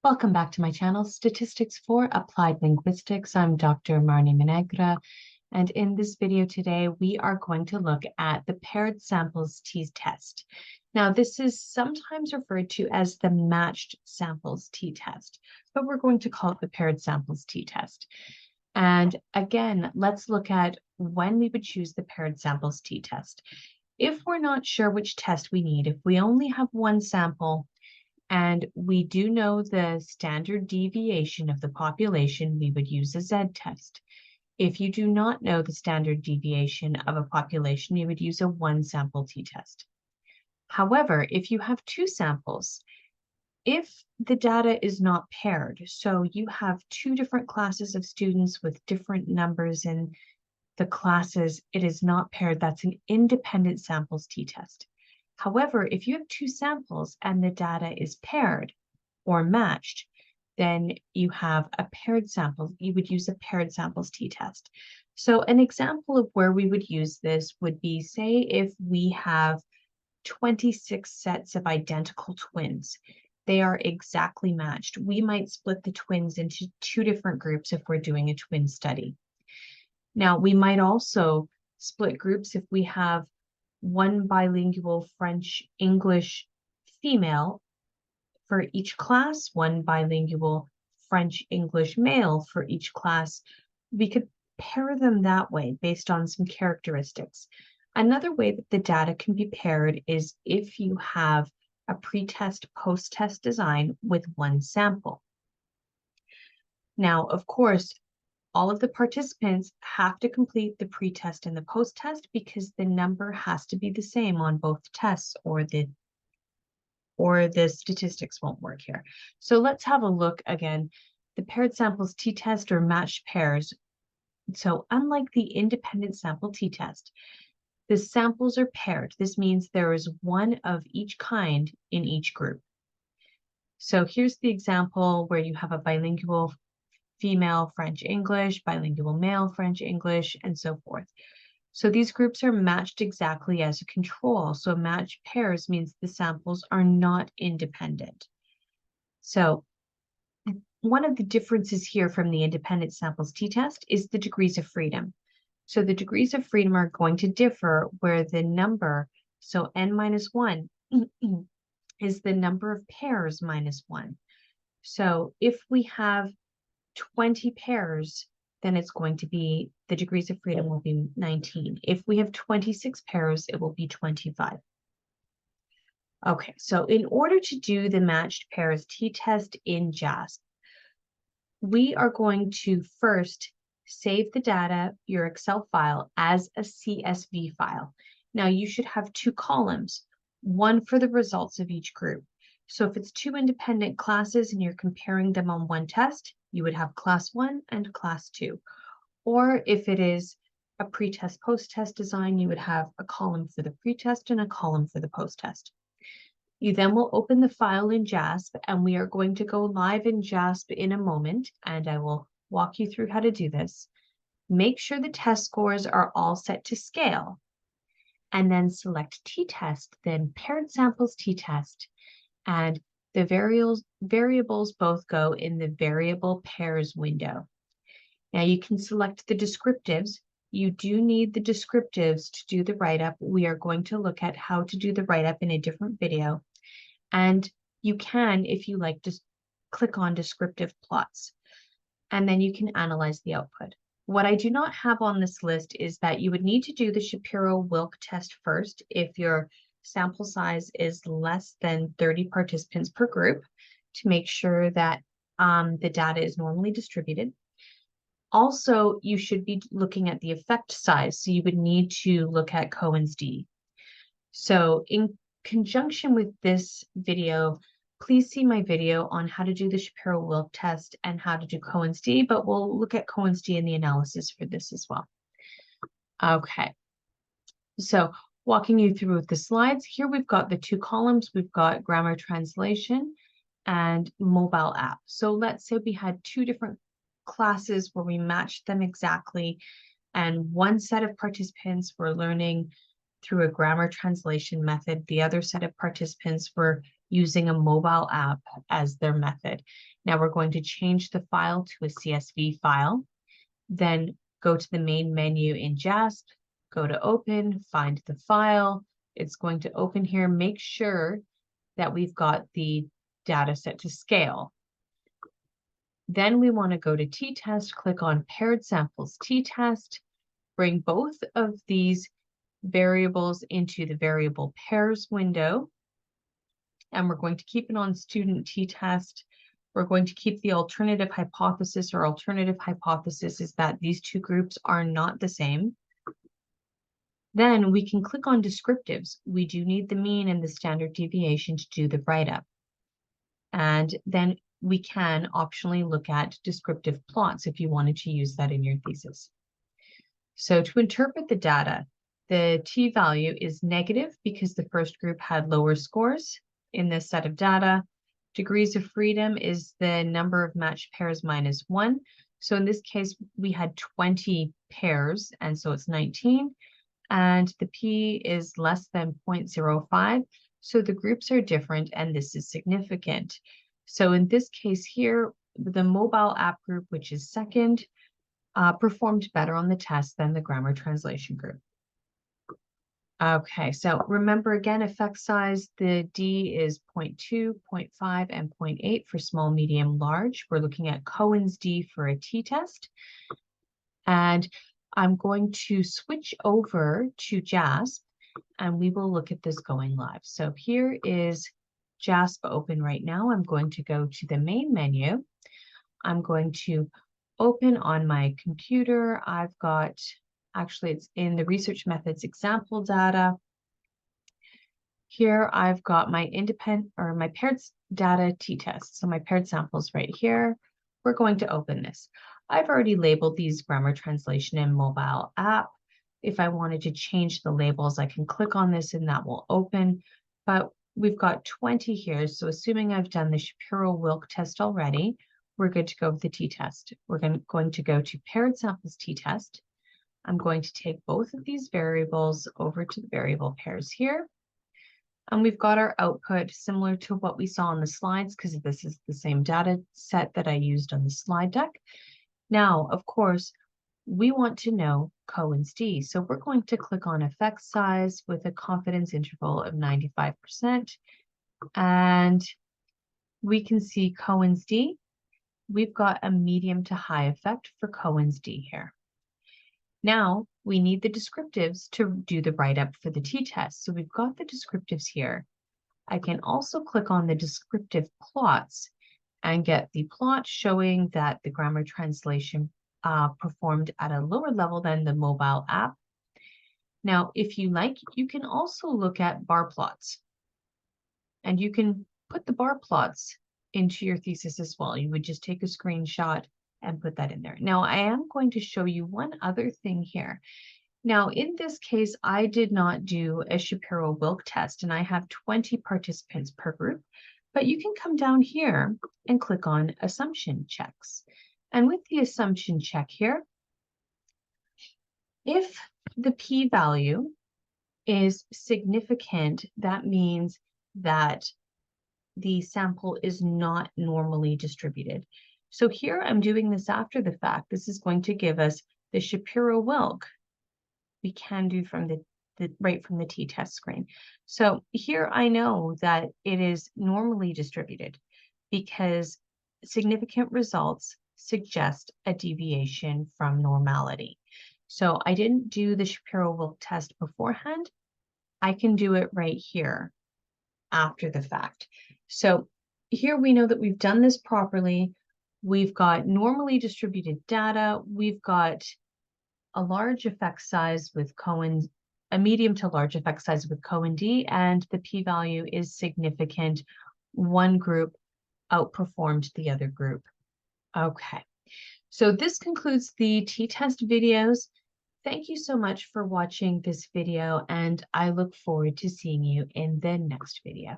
Welcome back to my channel, Statistics for Applied Linguistics. I'm Dr. Marnie Menegra, and in this video today, we are going to look at the paired samples t-test. Now, this is sometimes referred to as the matched samples t-test, but we're going to call it the paired samples t-test. And again, let's look at when we would choose the paired samples t-test. If we're not sure which test we need, if we only have one sample, and we do know the standard deviation of the population, we would use a z-test. If you do not know the standard deviation of a population, you would use a one-sample t-test. However, if you have two samples, if the data is not paired, so you have two different classes of students with different numbers in the classes, it is not paired, that's an independent samples t-test. However, if you have two samples and the data is paired or matched, then you have a paired sample. You would use a paired samples t-test. So an example of where we would use this would be, say, if we have 26 sets of identical twins. They are exactly matched. We might split the twins into two different groups if we're doing a twin study. Now, we might also split groups if we have one bilingual French-English female for each class, one bilingual French-English male for each class. We could pair them that way based on some characteristics. Another way that the data can be paired is if you have a pre-test, post-test design with one sample. Now, of course, all of the participants have to complete the pre-test and the post-test because the number has to be the same on both tests or the statistics won't work here. So let's have a look again. The paired samples t-test or matched pairs. So unlike the independent sample t-test, the samples are paired. This means there is one of each kind in each group. So here's the example where you have a bilingual female French-English, bilingual male French-English, and so forth. So these groups are matched exactly as a control. So matched pairs means the samples are not independent. So one of the differences here from the independent samples t-test is the degrees of freedom. So the degrees of freedom are going to differ where the number, so n minus 1, is the number of pairs minus 1. So if we have 20 pairs, then it's going to be, the degrees of freedom will be 19. If we have 26 pairs, it will be 25. Okay, so in order to do the matched pairs t-test in JASP, we are going to first save the data, your Excel file, as a CSV file. Now you should have two columns, one for the results of each group. So if it's two independent classes and you're comparing them on one test, you would have class 1 and class 2. Or if it is a pre-test, post-test design, you would have a column for the pre-test and a column for the post-test. You then will open the file in JASP, and we are going to go live in JASP in a moment, and I will walk you through how to do this. Make sure the test scores are all set to scale, and then select t-test, then paired samples t-test, and the variables both go in the variable pairs window. Now you can select the descriptives. You do need the descriptives to do the write-up. We are going to look at how to do the write-up in a different video. And you can, if you like, just click on descriptive plots, and then you can analyze the output. What I do not have on this list is that you would need to do the Shapiro-Wilk test first if your sample size is less than 30 participants per group to make sure that the data is normally distributed. Also, you should be looking at the effect size, so you would need to look at Cohen's d. So in conjunction with this video, please see my video on how to do the Shapiro-Wilk test and how to do Cohen's d, but we'll look at Cohen's d in the analysis for this as well. Okay, so walking you through the slides, here we've got the two columns. We've got grammar translation and mobile app. So let's say we had two different classes where we matched them exactly, and one set of participants were learning through a grammar translation method. The other set of participants were using a mobile app as their method. Now we're going to change the file to a CSV file, then go to the main menu in JASP, go to open, find the file. It's going to open here. Make sure that we've got the data set to scale. Then we want to go to t-test, click on paired samples t-test, bring both of these variables into the variable pairs window. And we're going to keep it on student t-test. We're going to keep the alternative hypothesis. Our alternative hypothesis is that these two groups are not the same. Then we can click on descriptives. We do need the mean and the standard deviation to do the write-up. And then we can optionally look at descriptive plots if you wanted to use that in your thesis. So to interpret the data, the t-value is negative because the first group had lower scores in this set of data. Degrees of freedom is the number of matched pairs minus 1. So in this case, we had 20 pairs, and so it's 19. And the p is less than 0.05. So the groups are different, and this is significant. So in this case here, the mobile app group, which is second, performed better on the test than the grammar translation group. Okay, so remember again, effect size, the D is 0.2, 0.5, and 0.8 for small, medium, large. We're looking at Cohen's D for a t-test. And I'm going to switch over to JASP, and we will look at this going live. So here is JASP open right now. I'm going to go to the main menu. I'm going to open on my computer. I've got, actually it's in the research methods example data. Here I've got my my paired data t-test. So my paired samples right here. We're going to open this. I've already labeled these grammar translation and mobile app. If I wanted to change the labels, I can click on this and that will open. But we've got 20 here. So assuming I've done the Shapiro-Wilk test already, we're good to go with the t-test. We're going to go to paired samples t-test. I'm going to take both of these variables over to the variable pairs here. And we've got our output similar to what we saw on the slides because this is the same data set that I used on the slide deck. Now, of course, we want to know Cohen's D. So we're going to click on effect size with a confidence interval of 95%. And we can see Cohen's D. We've got a medium to high effect for Cohen's D here. Now we need the descriptives to do the write-up for the t-test. So we've got the descriptives here. I can also click on the descriptive plots and get the plot showing that the grammar translation performed at a lower level than the mobile app. Now, if you like, you can also look at bar plots. And you can put the bar plots into your thesis as well. You would just take a screenshot and put that in there. Now, I am going to show you one other thing here. Now, in this case, I did not do a Shapiro-Wilk test, and I have 20 participants per group. But you can come down here and click on assumption checks. And with the assumption check here, if the p-value is significant, that means that the sample is not normally distributed. So here I'm doing this after the fact. This is going to give us the Shapiro-Wilk we can do from right from the t-test screen. So here I know that it is normally distributed because significant results suggest a deviation from normality. So I didn't do the Shapiro-Wilk test beforehand. I can do it right here after the fact. So here we know that we've done this properly. We've got normally distributed data. We've got a large effect size with Cohen's, a medium to large effect size with Cohen D, and the p-value is significant. One group outperformed the other group. Okay, so this concludes the t-test videos. Thank you so much for watching this video, and I look forward to seeing you in the next video.